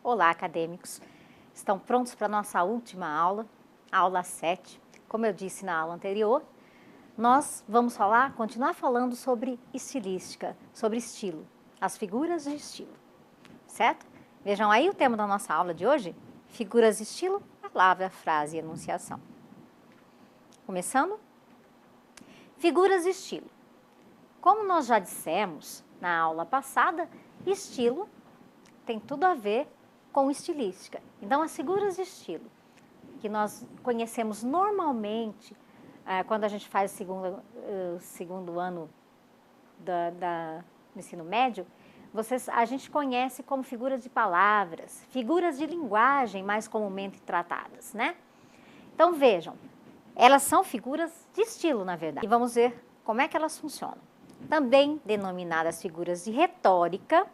Olá, acadêmicos! Estão prontos para a nossa última aula, a aula 7. Como eu disse na aula anterior, nós vamos continuar falando sobre estilística, sobre estilo, as figuras de estilo, certo? Vejam aí o tema da nossa aula de hoje, figuras de estilo, palavra, frase e enunciação. Começando? Figuras de estilo. Como nós já dissemos na aula passada, estilo tem tudo a ver com estilística. Então, as figuras de estilo que nós conhecemos normalmente quando a gente faz o segundo ano do ensino médio, a gente conhece como figuras de palavras, figuras de linguagem mais comumente tratadas, né? Então, vejam, elas são figuras de estilo, na verdade. E vamos ver como é que elas funcionam. Também denominadas figuras de retórica,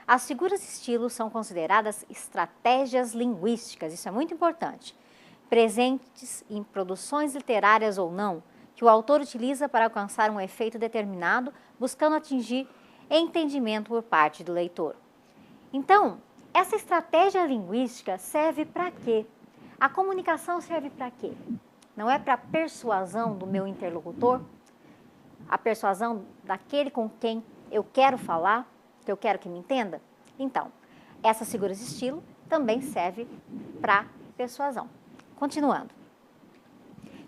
as figuras de estilo são consideradas estratégias linguísticas, isso é muito importante, presentes em produções literárias ou não, que o autor utiliza para alcançar um efeito determinado, buscando atingir entendimento por parte do leitor. Então, essa estratégia linguística serve para quê? A comunicação serve para quê? Não é para a persuasão do meu interlocutor? A persuasão daquele com quem eu quero falar, que eu quero que me entenda? Então, essas figuras de estilo também servem para persuasão. Continuando.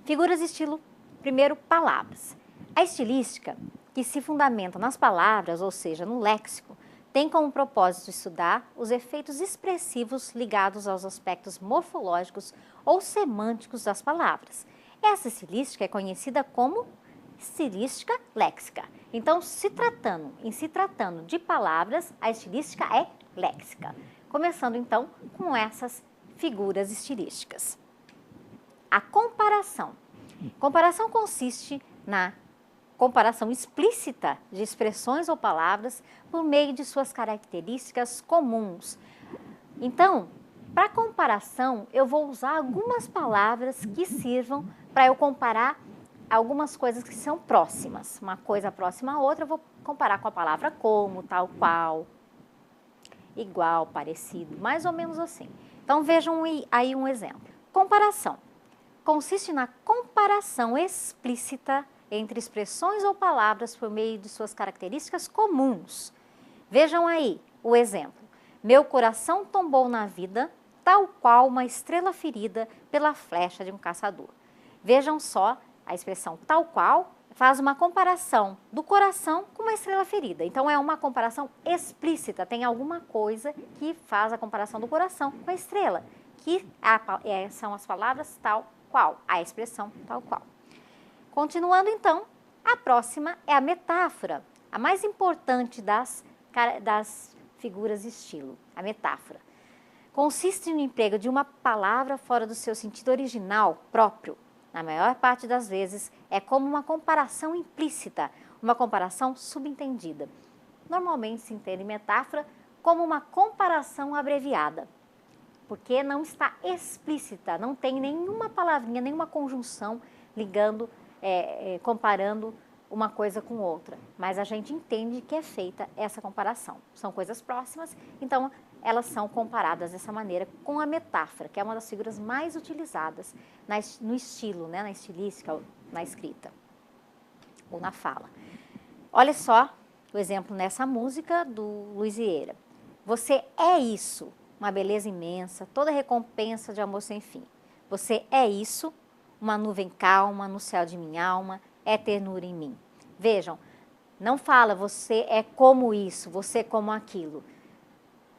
Figuras de estilo, primeiro, palavras. A estilística, que se fundamenta nas palavras, ou seja, no léxico, tem como propósito estudar os efeitos expressivos ligados aos aspectos morfológicos ou semânticos das palavras. Essa estilística é conhecida como estilística léxica. Então, se tratando de palavras, a estilística é léxica. Começando, então, com essas figuras estilísticas. A comparação. Comparação consiste na comparação explícita de expressões ou palavras por meio de suas características comuns. Então, para comparação, eu vou usar algumas palavras que sirvam para eu comparar algumas coisas que são próximas. Uma coisa próxima a outra, eu vou comparar com a palavra como, tal qual, igual, parecido, mais ou menos assim. Então, vejam aí um exemplo. Comparação. Consiste na comparação explícita entre expressões ou palavras por meio de suas características comuns. Vejam aí o exemplo. Meu coração tombou na vida, tal qual uma estrela ferida pela flecha de um caçador. Vejam só, a expressão tal qual faz uma comparação do coração com uma estrela ferida. Então, é uma comparação explícita, tem alguma coisa que faz a comparação do coração com a estrela, que são as palavras tal qual, a expressão tal qual. Continuando, então, a próxima é a metáfora, a mais importante das figuras de estilo, a metáfora. Consiste no emprego de uma palavra fora do seu sentido original próprio. Na maior parte das vezes, é como uma comparação implícita, uma comparação subentendida. Normalmente se entende metáfora como uma comparação abreviada, porque não está explícita, não tem nenhuma palavrinha, nenhuma conjunção ligando, comparando uma coisa com outra. Mas a gente entende que é feita essa comparação. São coisas próximas, então elas são comparadas dessa maneira com a metáfora, que é uma das figuras mais utilizadas no estilo, né, na estilística, na escrita ou na fala. Olha só o exemplo nessa música do Luiz Vieira. Você é isso, uma beleza imensa, toda recompensa de amor sem fim. Você é isso, uma nuvem calma no céu de minha alma, é ternura em mim. Vejam, não fala você é como isso, você é como aquilo.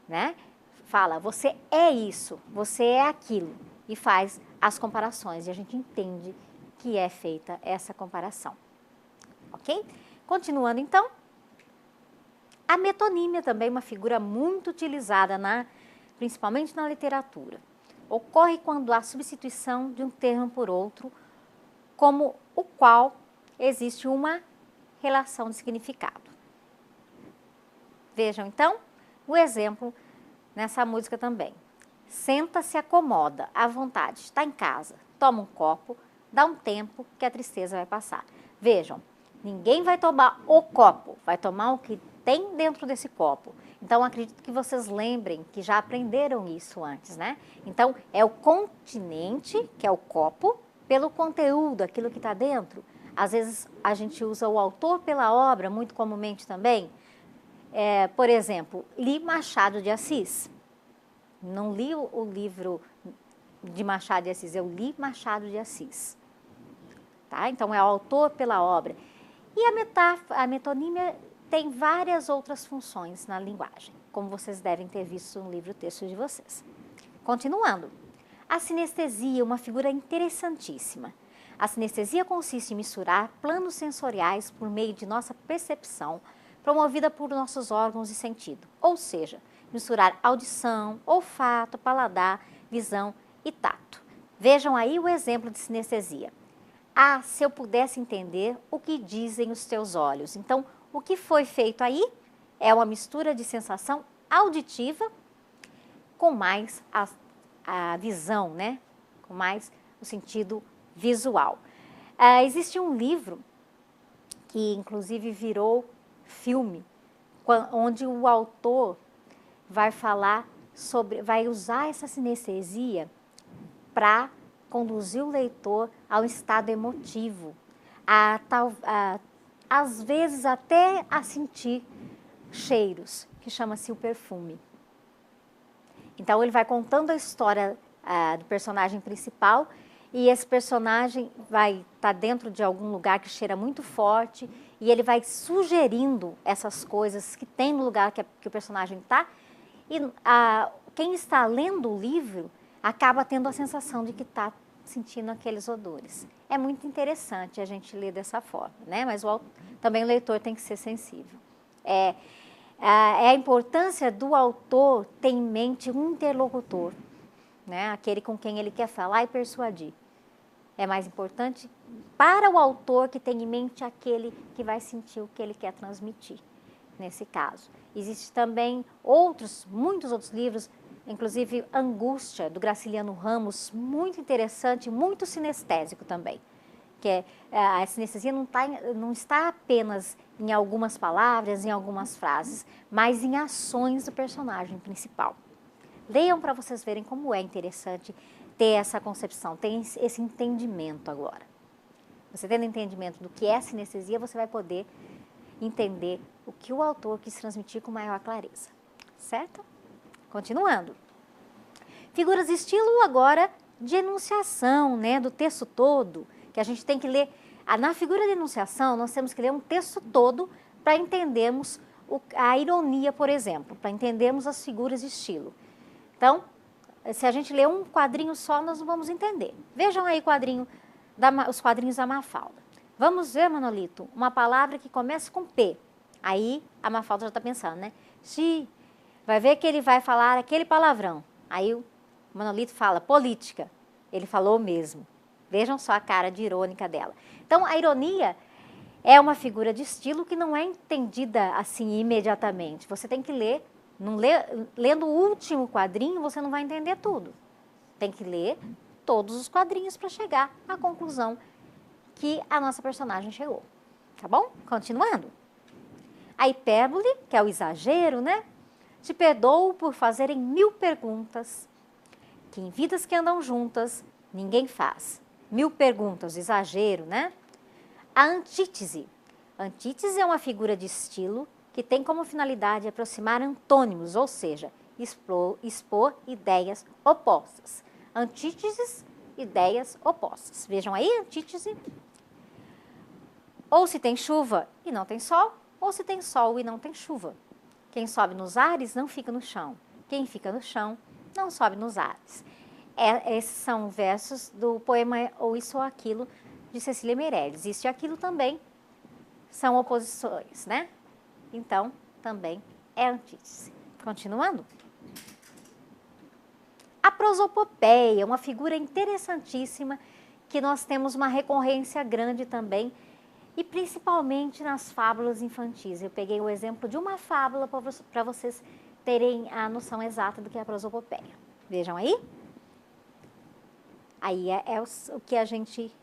Né? Fala, você é isso, você é aquilo, e faz as comparações, e a gente entende que é feita essa comparação. Ok? Continuando, então, a metonímia também é uma figura muito utilizada, principalmente na literatura. Ocorre quando há substituição de um termo por outro, como o qual existe uma relação de significado. Vejam, então, o exemplo nessa música também. Senta-se, acomoda, à vontade, está em casa, toma um copo, dá um tempo que a tristeza vai passar. Vejam, ninguém vai tomar o copo, vai tomar o que tem dentro desse copo. Então, acredito que vocês lembrem que já aprenderam isso antes, né? Então, é o continente, que é o copo, pelo conteúdo, aquilo que está dentro. Às vezes, a gente usa o autor pela obra, muito comumente também. Por exemplo, li Machado de Assis. Não li o livro de Machado de Assis, eu li Machado de Assis. Tá? Então, é o autor pela obra. E a metonímia tem várias outras funções na linguagem, como vocês devem ter visto no livro-texto de vocês. Continuando. A sinestesia é uma figura interessantíssima. A sinestesia consiste em misturar planos sensoriais por meio de nossa percepção, promovida por nossos órgãos de sentido, ou seja, misturar audição, olfato, paladar, visão e tato. Vejam aí o exemplo de sinestesia. Ah, se eu pudesse entender o que dizem os teus olhos. Então, o que foi feito aí é uma mistura de sensação auditiva com mais a visão, né? Com mais o sentido visual. Existe um livro que inclusive virou filme, onde o autor vai falar sobre, vai usar essa sinestesia para conduzir o leitor ao estado emotivo, às vezes até a sentir cheiros, que chama-se o perfume. Então ele vai contando a história do personagem principal e esse personagem vai estar dentro de algum lugar que cheira muito forte e ele vai sugerindo essas coisas que tem no lugar que o personagem está e quem está lendo o livro acaba tendo a sensação de que está sentindo aqueles odores. É muito interessante a gente ler dessa forma, né? Mas também o leitor tem que ser sensível. É a importância do autor ter em mente um interlocutor, né? Aquele com quem ele quer falar e persuadir. É mais importante para o autor que tem em mente aquele que vai sentir o que ele quer transmitir, nesse caso. Existem também muitos outros livros, inclusive Angústia, do Graciliano Ramos, muito interessante, muito sinestésico também. Que a sinestesia não está apenas em algumas palavras, em algumas frases, mas em ações do personagem principal. Leiam para vocês verem como é interessante ter essa concepção, ter esse entendimento agora. Você tendo entendimento do que é sinestesia, você vai poder entender o que o autor quis transmitir com maior clareza, certo? Continuando. Figuras de estilo agora de enunciação, né, do texto todo, que a gente tem que ler. Na figura de enunciação, nós temos que ler um texto todo para entendermos a ironia, por exemplo, para entendermos as figuras de estilo. Então, se a gente ler um quadrinho só, nós não vamos entender. Vejam aí os quadrinhos da Mafalda. Vamos ver, Manolito, uma palavra que começa com P. Aí a Mafalda já está pensando, né? Vai ver que ele vai falar aquele palavrão. Aí o Manolito fala política. Ele falou mesmo. Vejam só a cara de irônica dela. Então, a ironia é uma figura de estilo que não é entendida assim imediatamente. Você tem que ler. Lendo o último quadrinho, você não vai entender tudo. Tem que ler todos os quadrinhos para chegar à conclusão que a nossa personagem chegou. Tá bom? Continuando. A hipérbole, que é o exagero, né? Te perdoo por fazerem 1000 perguntas que em vidas que andam juntas ninguém faz. 1000 perguntas, exagero, né? A antítese. A antítese é uma figura de estilo que tem como finalidade aproximar antônimos, ou seja, expor ideias opostas. Antíteses, ideias opostas. Vejam aí, antítese. Ou se tem chuva e não tem sol, ou se tem sol e não tem chuva. Quem sobe nos ares não fica no chão. Quem fica no chão não sobe nos ares. Esses são versos do poema Ou Isso ou Aquilo, de Cecília Meirelles. Isso e aquilo também são oposições, né? Então, também é antítese. Continuando. A prosopopeia, uma figura interessantíssima que nós temos uma recorrência grande também, e principalmente nas fábulas infantis. Eu peguei o exemplo de uma fábula para vocês terem a noção exata do que é a prosopopeia. Vejam aí. Aí é o que a gente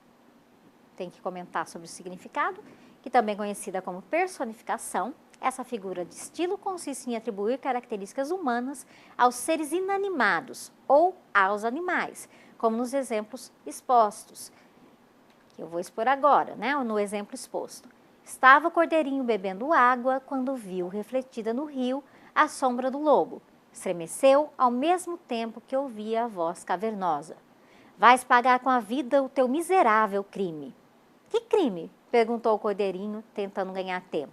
tem que comentar sobre o significado, que também é conhecida como personificação. Essa figura de estilo consiste em atribuir características humanas aos seres inanimados ou aos animais, como nos exemplos expostos, que eu vou expor agora, né? No exemplo exposto. Estava o cordeirinho bebendo água quando viu refletida no rio a sombra do lobo. Estremeceu ao mesmo tempo que ouvia a voz cavernosa. Vais pagar com a vida o teu miserável crime. Que crime? Perguntou o cordeirinho, tentando ganhar tempo,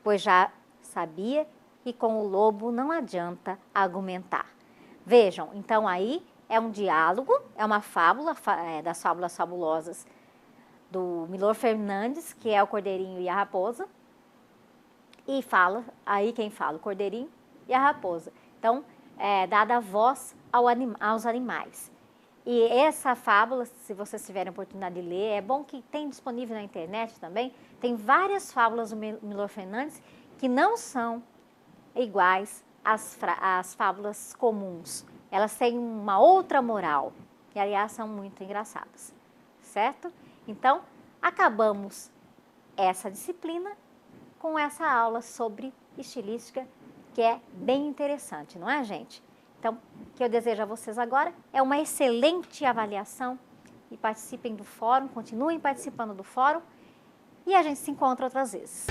pois já sabia que com o lobo não adianta argumentar. Vejam, então aí é um diálogo, é uma fábula, das fábulas fabulosas do Milor Fernandes, que é o cordeirinho e a raposa, e fala, aí quem fala, o cordeirinho e a raposa. Então, dada a voz aos animais. E essa fábula, se vocês tiverem oportunidade de ler, é bom que tem disponível na internet também, tem várias fábulas do Milor Fernandes que não são iguais às fábulas comuns. Elas têm uma outra moral, e aliás são muito engraçadas, certo? Então, acabamos essa disciplina com essa aula sobre estilística, que é bem interessante, não é, gente? Então, o que eu desejo a vocês agora é uma excelente avaliação e participem do fórum, continuem participando do fórum e a gente se encontra outras vezes.